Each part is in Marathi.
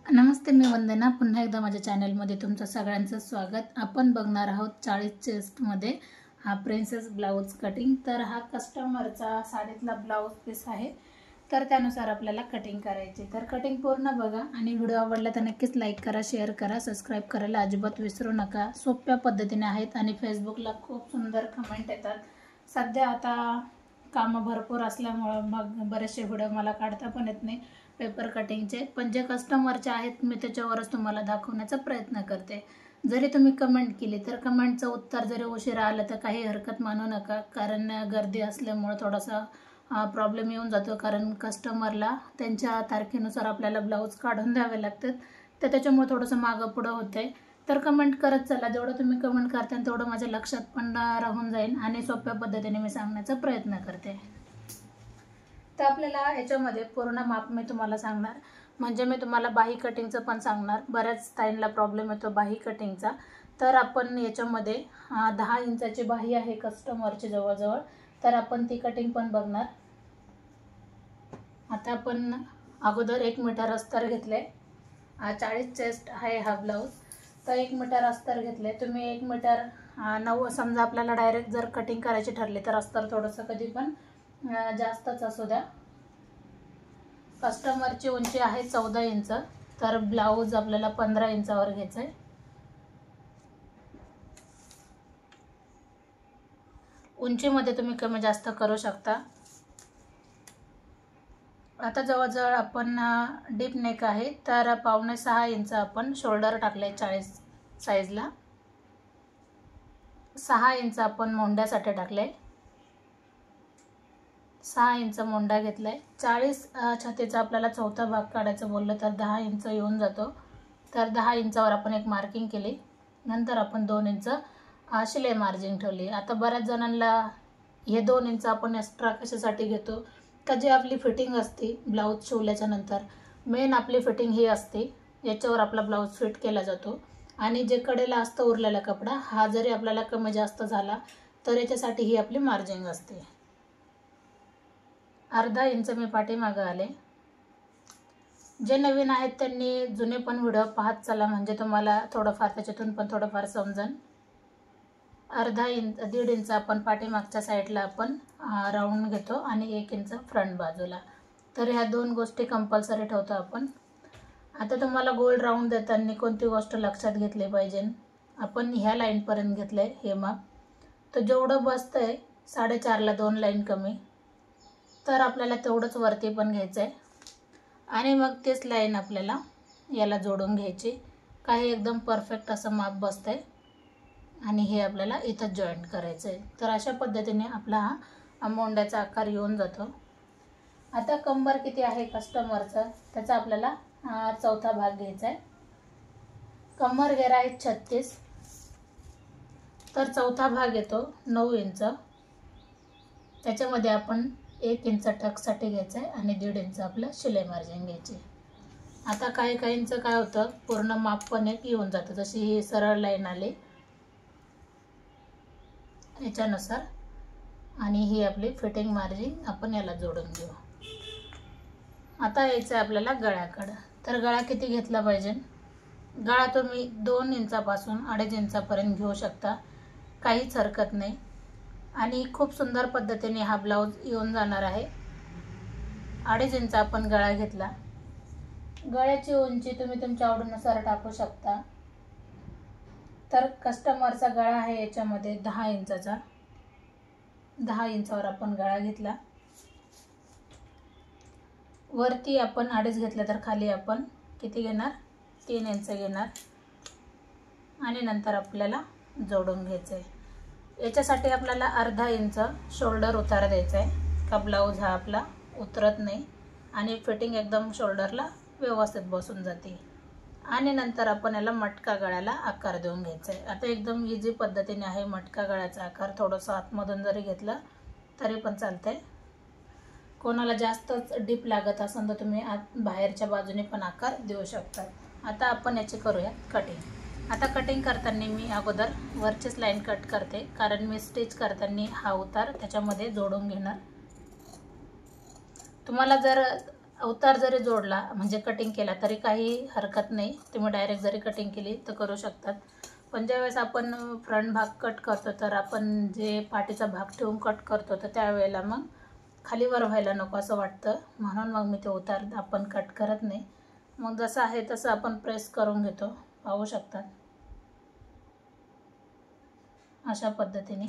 नमस्ते, मी वंदना. पुन्हा एकदा माझ्या चॅनलमध्ये तुमचं सगळ्यांचं स्वागत. आपण बघणार आहोत 40 चेस्टमध्ये हा प्रिन्सेस ब्लाऊज कटिंग. तर हा कस्टमरचा साडीतला ब्लाऊज पीस आहे, तर त्यानुसार आपल्याला कटिंग करायची. तर कटिंग पूर्ण बघा आणि व्हिडिओ आवडला तर नक्कीच लाईक करा, शेअर करा, सबस्क्राईब करायला अजिबात विसरू नका. सोप्या पद्धतीने आहेत आणि फेसबुकला खूप सुंदर कमेंट येतात. सध्या आता कामं भरपूर असल्यामुळं मग बरेचसे व्हिडिओ मला काढता पण येत नाही पेपर कटिंगचे, पण जे कस्टमरचे आहेत मी त्याच्यावरच तुम्हाला दाखवण्याचा प्रयत्न करते. जरी तुम्ही कमेंट केली तर कमेंटचं उत्तर जरी उशिरा आलं तर काही हरकत मानू नका, कारण गर्दी असल्यामुळे थोडासा प्रॉब्लेम येऊन जातो. कारण कस्टमरला त्यांच्या तारखेनुसार आपल्याला ब्लाऊज काढून द्यावे लागतात, तर त्याच्यामुळे थोडंसं मागं पुढं होतंय. तर कमेंट करत चला, जेवढं तुम्ही कमेंट करता तेवढं माझ्या लक्षात पण राहून जाईल आणि सोप्या पद्धतीने मी सांगण्याचा प्रयत्न करते. तर आपल्याला याच्यामध्ये पूर्ण माप मी तुम्हाला सांगणार, म्हणजे मी तुम्हाला बाही कटिंगचं पण सांगणार. बऱ्याच ताईंना प्रॉब्लेम येतो बाही कटिंगचा. तर आपण याच्यामध्ये 10 इंचाची बाही आहे कस्टमरची जवळजवळ, तर आपण ती कटिंग पण बघणार. आता आपण अगोदर 1 मीटर अस्तर घेतले. 40 चेस्ट आहे हा ब्लाऊज, तर 1 मीटर अस्तर घेतले. तुम्ही 1 मीटर 9 समजा आपल्याला डायरेक्ट जर कटिंग करायची ठरली तर अस्तर थोडंसं कधी पण जास्तच असू द्या. कस्टमरची उंची आहे 14 इंच, तर ब्लाऊज आपल्याला 15 इंचावर घ्यायचं आहे. उंचीमध्ये तुम्ही कमी जास्त करू शकता. आता जवळजवळ आपण डीप नेक आहे, तर 5.5 इंच आपण शोल्डर टाकले 40 साईजला. 6 इंच आपण मोंड्यासाठी टाकले. 6 इंच मोंडा घेतलाय. 40 छातीचा आपल्याला चौथा भाग काढायचं बोललं तर 10 इंच येऊन जातो, तर 10 इंचावर आपण एक मार्किंग केली. नंतर आपण 2 इंच शिलाई मार्जिन ठेवली. आता बऱ्याच जणांना हे 2 इंच आपण एक्स्ट्रा कशासाठी घेतो, का जी आपली फिटिंग असते ब्लाऊज शिवल्याच्या नंतर मेन आपली फिटिंग ही असते, याच्यावर आपला ब्लाऊज फिट केला जातो. आणि जे कडेला असतं उरलेला कपडा हा जरी आपल्याला कमी जास्त झाला तर याच्यासाठी ही आपली मार्जिन असते. अर्धा इंच मी पाठीमागं आले. जे नवीन आहेत त्यांनी जुने पण व्हिडिओ पाहत चला, म्हणजे तुम्हाला थोडंफार त्याच्यातून पण थोडंफार समजेल. अर्धा इंच 1.5 इंच आपण पाठीमागच्या साईडला आपण राऊंड घेतो आणि 1 इंच फ्रंट बाजूला. तर ह्या 2 गोष्टी कंपल्सरी ठेवतो आपण. आता तुम्हाला गोल राऊंड देताना कोणती गोष्ट लक्षात घेतली पाहिजे, आपण ह्या लाईनपर्यंत घेतलं आहे हे माप, तर जेवढं बसतंय 4.5ला 2 लाईन कमी, तर आपल्याला तेवढंच वरती पण घ्यायचं आहे आणि मग तेच लाईन आपल्याला याला जोडून घ्यायची. काही एकदम परफेक्ट असं माप बसतंय आणि हे आपल्याला इथं जॉईंट करायचं आहे. तर अशा पद्धतीने आपला हा मोंड्याचा आकार येऊन जातो. आता कंबर किती आहे कस्टमरचं त्याचा आपल्याला चौथा भाग घ्यायचा आहे. कंबर घेरा आहे 36, तर चौथा भाग येतो 9 इंच. त्याच्यामध्ये आपण 1 इंच टक्ससाठी घ्यायचं आहे आणि 1.5 इंच आपलं शिलाई मार्जिन घ्यायची. आता काहींचं काय होतं, पूर्ण माप पण एक येऊन जातं. जशी ही सरळ लाईन आली याच्यानुसार, आणि ही आपली फिटिंग मार्जिन आपण याला जोडून घेऊ. आता यायचं आहे आपल्याला गळ्याकडं. तर गळा किती घेतला पाहिजे, गळा तुम्ही 2 इंचापासून 2.5 इंचापर्यंत घेऊ शकता, काहीच हरकत नाही. आणि खूप सुंदर पद्धतीने हा ब्लाऊज येऊन जाणार आहे. 2.5 इंच आपण गळा घेतला. गळ्याची उंची तुम्ही तुमच्या आवडीनुसार टाकू शकता. तर कस्टमरचा गळा आहे याच्यामध्ये 10 इंचाचा. 10 इंचावर आपण गळा घेतला. वरती आपण 2.5 घेतलं तर खाली आपण किती घेणार, 3 इंच घेणार आणि नंतर आपल्याला जोडून घ्यायचं आहे. याच्यासाठी आपल्याला अर्धा इंच शोल्डर उतार द्यायचा आहे, का ब्लाऊज हा आपला उतरत नाही आणि फिटिंग एकदम शोल्डरला व्यवस्थित बसून जाते. आणि नंतर आपण याला मटका गळ्याला आकार देऊन घ्यायचा आहे. आता एकदम इझी पद्धतीने आहे मटका गळ्याचा आकार. थोडंसं आतमधून जरी घेतलं तरी पण चालतंय. कोणाला जास्तच डीप लागत असेल तर तुम्ही बाहेरच्या बाजूने पण आकार देऊ शकता. आता आपण याची करूया कटिंग. आता कटिंग करताना मी अगोदर वरचीच लाईन कट करते, कारण मी स्टिच करताना हा उतार त्याच्यामध्ये जोडून घेणार. तुम्हाला जर उतार जरी जोडला म्हणजे कटिंग केला तरी काही हरकत नाही, तुम्ही डायरेक्ट जरी कटिंग केली तर करू शकतात. पण ज्यावेळेस आपण फ्रंट भाग कट करतो तर आपण जे पाठीचा भाग ठेवून कट करतो तर त्यावेळेला मग खालीवर व्हायला नको असं वाटतं, म्हणून मग मी ते उतार आपण कट करत नाही. मग जसं आहे तसं आपण प्रेस करून घेतो, पाहू शकतात अशा पद्धतीने.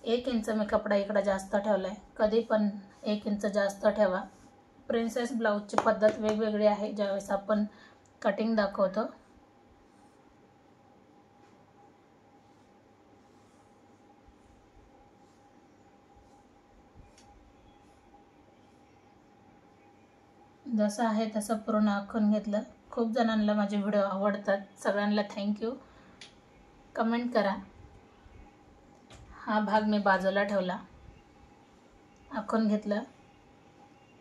1 इंच मी कपडा इकडं जास्त ठेवला आहे, कधी पण 1 इंच जास्त ठेवा. प्रिन्सेस ब्लाऊजची पद्धत वेगवेगळी आहे ज्यावेळेस आपण कटिंग दाखवतो. जसं आहे तसं पूर्ण आखून घेतलं. खूप जणांना माझे व्हिडिओ आवडतात, सगळ्यांना थँक्यू. कमेंट करा. हा भाग मी बाजूला ठेवला, आखून घेतलं.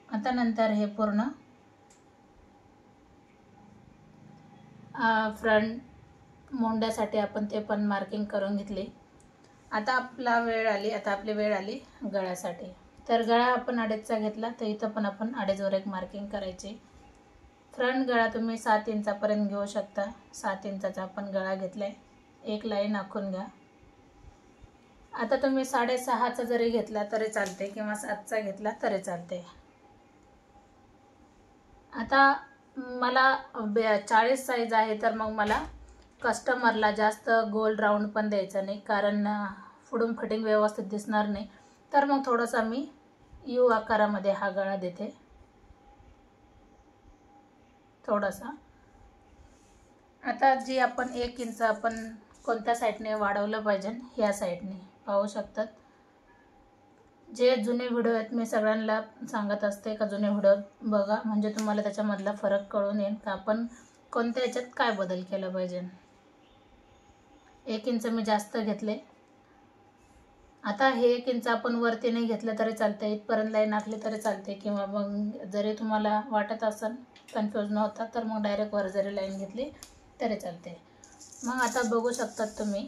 आता नंतर हे पूर्ण फ्रंट मोंड्यासाठी आपण ते पण मार्किंग करून घेतली. आता आपली वेळ आली गळ्यासाठी. तर गळा आपण 2.5चा घेतला तर इथं पण आपण 2.5वर एक मार्किंग करायची. फ्रंट गळा तुम्ही 7 इंचापर्यंत घेऊ शकता. 7 इंचाचा आपण गळा घेतलाय. एक लाईन आखून घ्या. आता तुम्ही 6.5चा जरी घेतला तरी चालते किंवा 7चा घेतला तरी चालते. आता मला 40 साईज आहे तर मग मला कस्टमरला जास्त गोल राऊंड पण द्यायचं नाही, कारण पुढून फिटिंग व्यवस्थित दिसणार नाही. तर मग थोडासा मी यू आकारामध्ये हा गळा देते, थोडासा. आता जी आपण 1 इंच आपण कोणत्या साईडने वाढवलं पाहिजे, ह्या साईडने पाहू शकतात. जे जुने व्हिडिओ आहेत मी सगळ्यांना सांगत असते का जुने व्हिडिओ बघा, म्हणजे तुम्हाला त्याच्यामधला फरक कळून येईल का आपण कोणत्या याच्यात काय बदल केला पाहिजे. 1 इंच मी जास्त घेतले. आता हे 1 इंच आपण वरती नाही घेतलं तरी चालते, इथपर्यंत लाईन आखली तरी चालते, किंवा मग जरी तुम्हाला वाटत असेल कन्फ्यूज न होता तर मग डायरेक्ट वर जरी लाईन घेतली तरी चालते. मग आता बघू शकतात तुम्ही,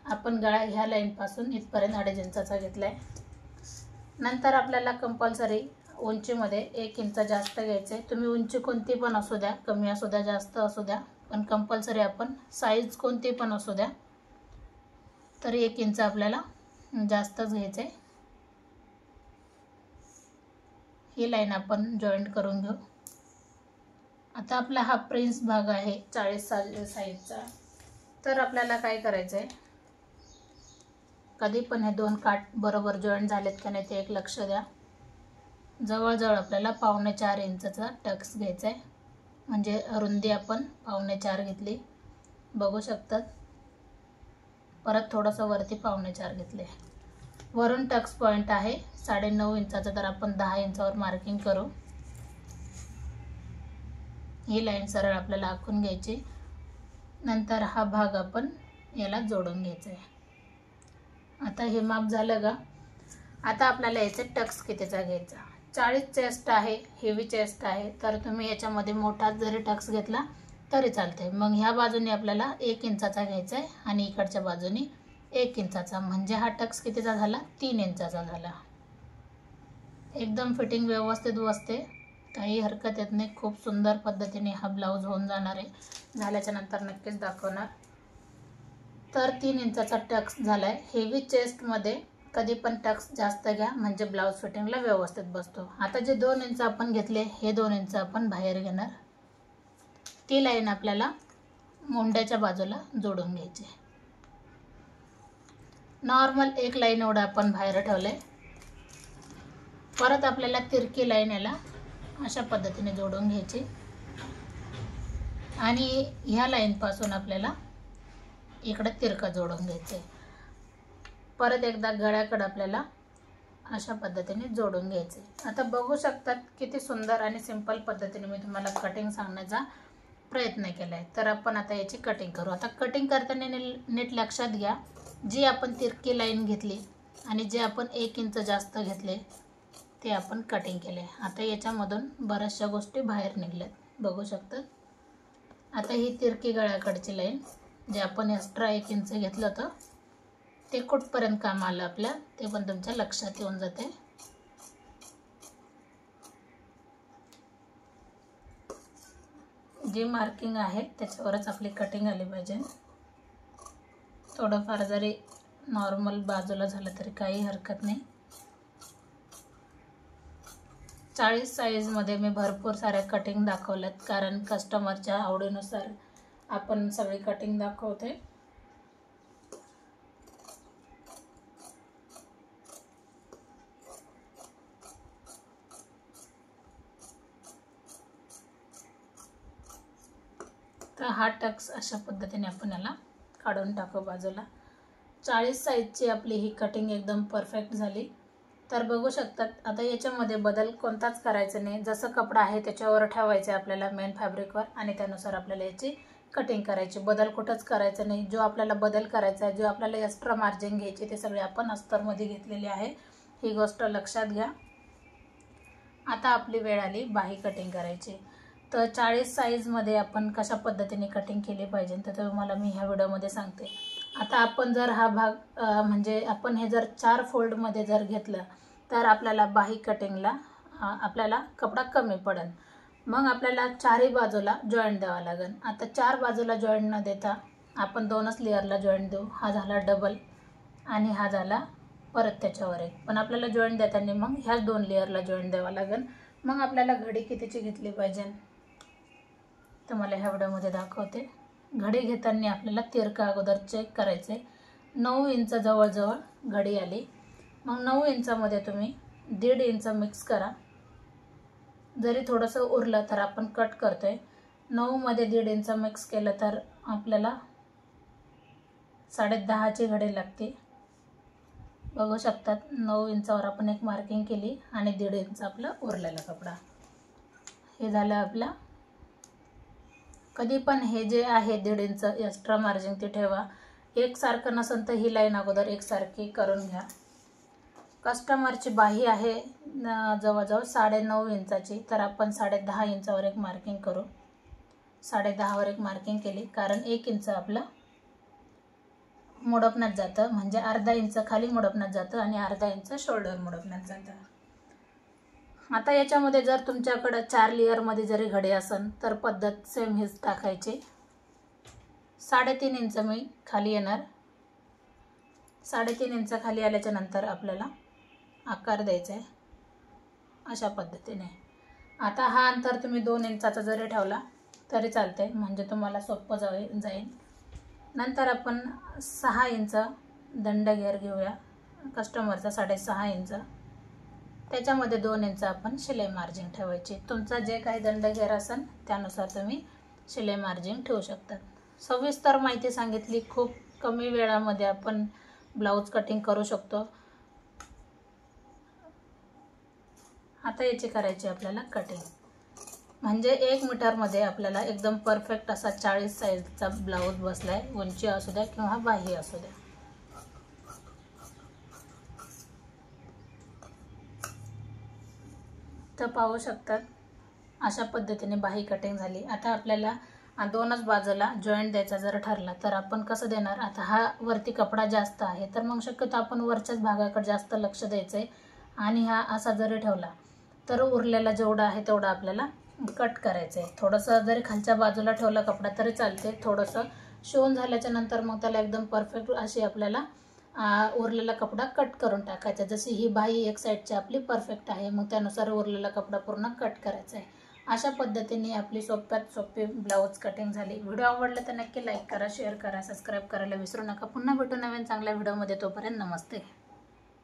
आपण गळा ह्या लाईनपासून इथपर्यंत 2.5 इंचाचा घेतला आहे. नंतर आपल्याला कंपल्सरी उंचीमध्ये 1 इंच जास्त घ्यायचे. तुम्ही उंची कोणती पण असू द्या, कमी असू द्या, जास्त असू द्या, पण कंपल्सरी आपण साईज कोणती पण असू द्या तरी 1 इंच आपल्याला जास्तच घ्यायचे. ही लाईन आपण जॉईंट करून घेऊ. आता आपला हा प्रिन्स भाग आहे 40 साईजचा. तर आपल्याला काय करायचं आहे, कधी पण हे 2 काठ बरोबर जॉईंट झालेत का नाही ते एक लक्ष द्या. जवळजवळ आपल्याला 4.25 इंचचा टक्स घ्यायचा आहे, म्हणजे रुंदी आपण 4.25 घेतली, बघू शकतात. परत थोडंसं वरती 4.25 घेतले. वरून टक्स पॉईंट आहे 9.5 इंचाचा, तर आपण 10 इंचावर मार्किंग करू. ही लाईन सरळ आपल्याला आखून घ्यायची. नंतर हा भाग आपण याला जोडून घ्यायचा आहे. आता हे माप झालं का. आता आपल्याला याचे टक्स कितीचा घ्यायचा. 40 चेस्ट आहे, हेवी चेस्ट आहे, तर तुम्ही याच्यामध्ये मोठा जरी टक्स घेतला तरी चालते. मग ह्या बाजूने आपल्याला 1 इंचाचा घ्यायचा आहे आणि इकडच्या बाजूने 1 इंचाचा, म्हणजे हा टक्स कितीचा झाला, 3 इंचाचा झाला. एकदम फिटिंग व्यवस्थित बसते, काही हरकत येत नाही. खूप सुंदर पद्धतीने हा ब्लाऊज होऊन जाणार आहे. झाल्याच्या नंतर नक्कीच दाखवणार. तर 3 इंचाचा टक्स झालाय. हेवी चेस्टमध्ये कधी पण टक्स जास्त घ्या, म्हणजे ब्लाऊज फिटिंगला व्यवस्थित बसतो. आता जे 2 इंच आपण घेतले, हे 2 इंच आपण बाहेर घेणार. ती लाईन आपल्याला मोंड्याच्या बाजूला जोडून घ्यायची. नॉर्मल एक लाईन एवढं आपण बाहेर ठेवलंय. परत आपल्याला तिरकी लाईन याला अशा पद्धतीने जोडून घ्यायची आणि ह्या लाईनपासून आपल्याला इकडे तिरका जोडून घ्यायचे. परत एकदा गळ्याकडे आपल्याला अशा पद्धतीने जोडून घ्यायचे. आता बघू शकतात किती सुंदर आणि सिंपल पद्धतीने मी तुम्हाला कटिंग सांगण्याचा प्रयत्न केला आहे. तर आपण आता याची कटिंग करू. आता कटिंग करताना नीट लक्षात घ्या, जी आपण तिरकी लाईन घेतली आणि जे आपण 1 इंच जास्त घेतले ते आपण कटिंग केले. आता याच्यामधून बऱ्याचशा गोष्टी बाहेर निघल्यात, बघू शकतात. आता ही तिरकी गळ्याकडची लाईन जे आपण एक्स्ट्रा 1 इंच घेतलं होतं ते कुठपर्यंत काम आलं आपल्या ते पण तुमच्या लक्षात येऊन जाते. जी मार्किंग आहे त्याच्यावरच आपली कटिंग आली पाहिजे. थोडंफार जरी नॉर्मल बाजूला झालं तरी काही हरकत नाही. 40 साईजमध्ये मी भरपूर साऱ्या कटिंग दाखवल्यात, कारण कस्टमरच्या आवडीनुसार आपण सगळी कटिंग दाखवते. तर हा टक्स अशा पद्धतीने आपण याला काढून टाकू बाजूला. 40 साईजची आपली ही कटिंग एकदम परफेक्ट झाली. तर बघू शकतात. आता याच्यामध्ये बदल कोणताच करायचा नाही. जसं कपडा आहे त्याच्यावर ठेवायचं आपल्याला मेन फॅब्रिकवर, आणि त्यानुसार आपल्याला याची कटिंग करायची. बदल कुठंच करायचं नाही. जो आपल्याला बदल करायचा आहे, जो आपल्याला एक्स्ट्रा मार्जिन घ्यायची, ते सगळे आपण अस्तरमध्ये घेतलेले आहे. ही गोष्ट लक्षात घ्या. आता आपली वेळ आली बाही कटिंग करायची. तर 40 साईजमध्ये आपण कशा पद्धतीने कटिंग केली पाहिजे तर तुम्हाला मी ह्या व्हिडिओमध्ये सांगते. आता आपण जर हा भाग म्हणजे आपण हे जर 4 फोल्डमध्ये जर घेतलं तर आपल्याला बाही कटिंगला आपल्याला कपडा कमी पडेल. मग आपल्याला चारही बाजूला जॉईंट द्यावा लागेल. आता 4 बाजूला जॉईंट न देता आपण 2च लेअरला जॉईंट देऊ. हा झाला डबल आणि हा झाला परत त्याच्यावर एक. पण आपल्याला जॉईंट देताना मग ह्याच 2 लेअरला जॉईंट द्यावा लागेल. मग आपल्याला घडी कितीची घेतली पाहिजे तुम्हाला ह्या व्हिडिओमध्ये दाखवते. घडी घेताना आपल्याला तिरका अगोदर चेक करायचे. 9 इंच जवळजवळ घडी आली. मग 9 इंचामध्ये तुम्ही 1.5 इंच मिक्स करा. जरी थोडंसं उरलं तर आपण कट करतोय. 9 मध्ये 1.5 इंच मिक्स केलं तर आपल्याला 10.5ची घडी लागते. बघू शकतात. 9 इंचावर आपण एक मार्किंग केली आणि 1.5 इंच आपला उरलेला कपडा. हे झालं आपला. कधी पण हे जे आहे 1.5 इंच एक्स्ट्रा मार्जिन ते ठेवा. एकसारखं नसेल तर ही लाईन अगोदर एकसारखी करून घ्या. कस्टमरची बाही आहे जवळजवळ 9.5 इंचाची, तर आपण 10.5 इंचावर एक मार्किंग करू. 10.5 वर एक मार्किंग केली, कारण 1 इंच आपलं मोडपण्यात जातं, म्हणजे अर्धा इंच खाली मोडपण्यात जातं आणि अर्धा इंच शोल्डर मोडपण्यात जातं. आता याच्यामध्ये जर तुमच्याकडे 4 लेअरमध्ये जरी घडी असेल तर पद्धत सेम हीच टाकायची. 3.5 इंच मी खाली येणार. 3.5 इंच खाली आल्याच्या नंतर आपल्याला आकार द्यायचा आहे अशा पद्धतीने. आता हा अंतर तुम्ही 2 इंचाचा जरी ठेवला तरी चालते, म्हणजे तुम्हाला सोपं जाईल. नंतर आपण 6 इंच दंड घेर घेऊया. कस्टमरचा 6.5 इंच, त्याच्यामध्ये 2 इंच आपण शिलाई मार्जिन ठेवायची. तुमचा जे काही दंड घेर असेल त्यानुसार तुम्ही शिलाई मार्जिन ठेवू शकता. सविस्तर माहिती सांगितली. खूप कमी वेळामध्ये आपण ब्लाऊज कटिंग करू शकतो. आता याची करायची आपल्याला कटिंग, म्हणजे 1 मीटरमध्ये आपल्याला एकदम परफेक्ट असा 40 साईजचा ब्लाऊज बसलाय. उंची असू द्या किंवा बाही असू द्या. तर पाहू शकतात अशा पद्धतीने बाही कटिंग झाली. आता आपल्याला 2च बाजूला जॉईंट द्यायचा जर ठरला तर आपण कसं देणार. आता हा वरती कपडा जास्त आहे तर मग शक्यतो आपण वरच्याच भागाकडे जास्त लक्ष द्यायचं आहे, आणि हा असा जरी ठेवला तर उरलेला जेवढा आहे तेवढा आपल्याला कट करायचं आहे. थोडंसं जरी खालच्या बाजूला ठेवला कपडा तरी चालते. थोडंसं शिवून झाल्याच्या नंतर मग त्याला एकदम परफेक्ट अशी आपल्याला उरलेला कपडा कट करून टाकायचा. जशी ही बाही एक साईडची आपली परफेक्ट आहे, मग त्यानुसार उरलेला कपडा पूर्ण कट करायचा आहे. अशा पद्धतीने आपली सोप्यात सोपी ब्लाऊज कटिंग झाली. व्हिडिओ आवडला तर नक्की लाईक करा, शेअर करा, सबस्क्राईब करायला विसरू नका. पुन्हा भेटू नवीन चांगल्या व्हिडिओमध्ये. तोपर्यंत नमस्ते.